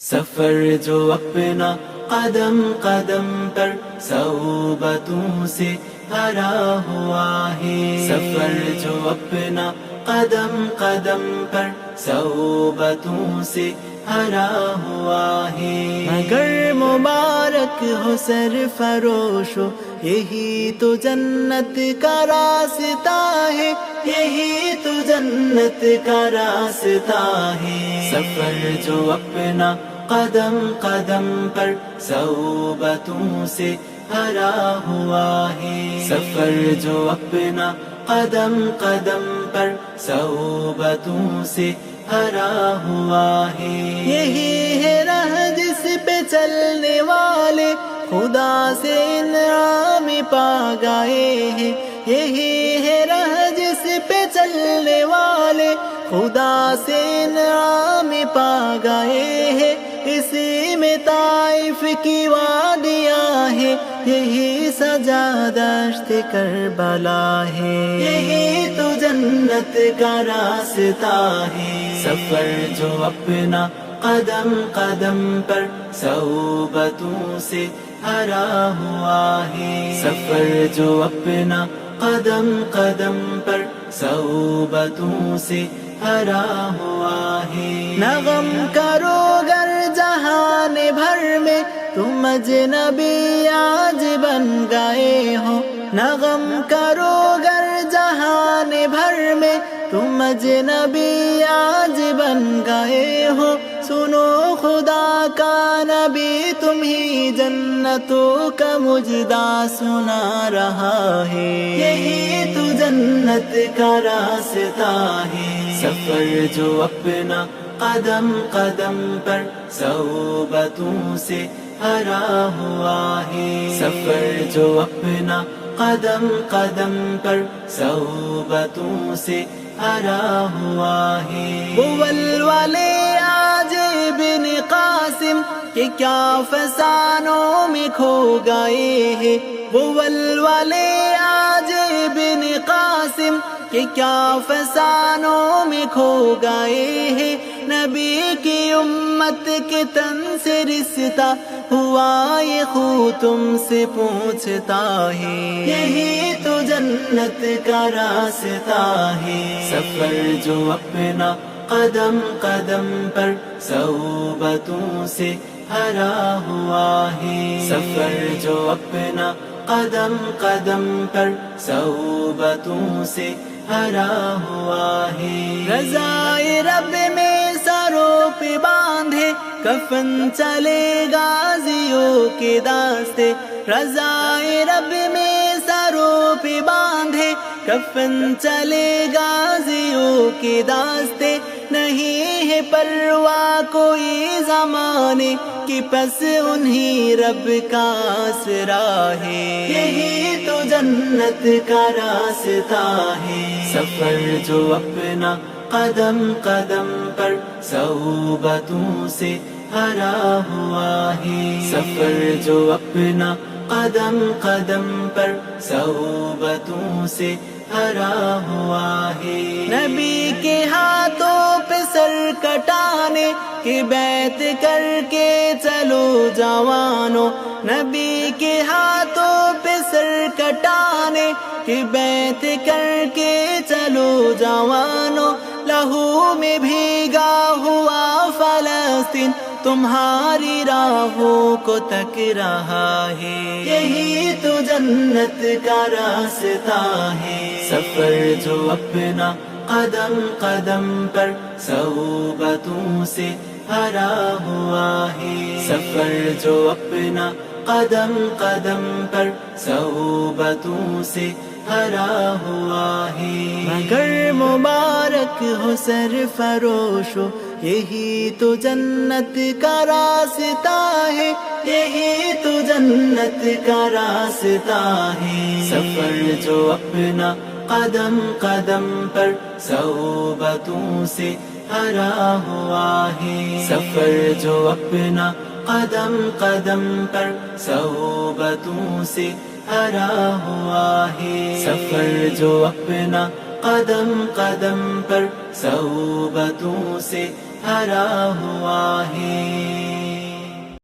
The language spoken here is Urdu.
سفر جو اپنا قدم قدم پر صعوبتوں سے بھرا ہوا ہے، سفر جو اپنا قدم قدم پر صعوبتوں سے بھرا ہوا ہے، مگر مبارک ہو سرفروشو یہی تو جنت کا راستہ ہے، یہی تو جنت کا راستہ ہے، سفر جو اپنا قدم قدم پر صعوبتوں سے بھرا ہوا ہے، سفر جو اپنا قدم قدم پر صعوبتوں سے بھرا ہوا ہے، یہی ہے راہ جس پہ چلنے والے خدا سے انعام پا گئے ہیں، یہی ہے راہ جس پہ چلنے والے خدا سے انعام پا گئے ہیں، اسی میں طائف کی وادیاں ہے، یہی سجا دشت کربلا ہے، یہی تو جنت کا راستہ ہے، سفر جو اپنا قدم قدم پر صعوبتوں سے بھرا ہوا ہے، سفر جو اپنا قدم قدم پر صعوبتوں سے بھرا ہوا ہے، نہ غم کرو گر جہان بھر میں تم اجنبی آج بن گئے ہو، نہ غم کرو گر جہان بھر میں تم اجنبی آج بن گئے ہو، سنو خدا کا نبی تمہیں جنتوں کا مجدہ سنا رہا ہے، یہی تو جنت کا راستہ ہے، سفر جو اپنا قدم قدم پر صعوبتوں سے بھرا ہوا ہے، سفر جو اپنا قدم قدم پر صعوبتوں سے بھرا ہوا ہے، وہ ولولے آج ابن قاسم کہ کیا فسانوں میں کھو گئے ہیں، وہ ولولے آج ابن قاسم کہ کیا فسانوں میں کھو گئے ہیں، نبی کی امت کے تن سے رشتہ ہوا یہ خو تم سے پوچھتا ہے، یہی تو جنت کا راستہ ہے، سفر جو اپنا قدم قدم پر صعوبتوں سے بھرا ہوا ہے، سفر جو اپنا قدم قدم پر صعوبتوں سے بھرا ہوا ہے، رضائے رب میں سروں پہ باندھے کفن چلے غازیوں کے داستے، رضائے رب میں سروں پہ باندھے کفن چلے غازیوں کے داستے، نہیں ہے پرواہ کوئی زمانے کی پس انہی رب کا آسرا ہے، یہی تو جنت کا راستہ ہے، سفر جو اپنا قدم قدم پر صعوبتوں سے بھرا ہوا ہے، سفر جو اپنا قدم قدم پر صعوبتوں سے بھرا ہوا ہے، نبی کے ہاتھوں پہ سر کٹانے کی بیعت کر کے چلو جوانو، نبی کے ہاتھوں پہ سر کٹانے کی بیعت کر کے چلو جوانو، لہو میں بھیگا ہوا فلسطین تمہاری راہوں کو تک رہا ہے، یہی تو جنت کا راستہ ہے، سفر جو اپنا قدم قدم پر صعوبتوں سے بھرا ہوا ہے، سفر جو اپنا قدم قدم پر صعوبتوں سے بھرا ہوا ہے، مگر مبارک ہو سرفروشو یہی تو جنت کا راستہ ہے، یہی تو جنت کا راستہ ہے، سفر جو اپنا قدم قدم پر صعوبتوں سے بھرا ہوا ہے، سفر جو اپنا قدم قدم پر صعوبتوں سے بھرا ہوا ہے، سفر جو اپنا قدم قدم پر صعوبتوں سے بھرا ہوا ہے۔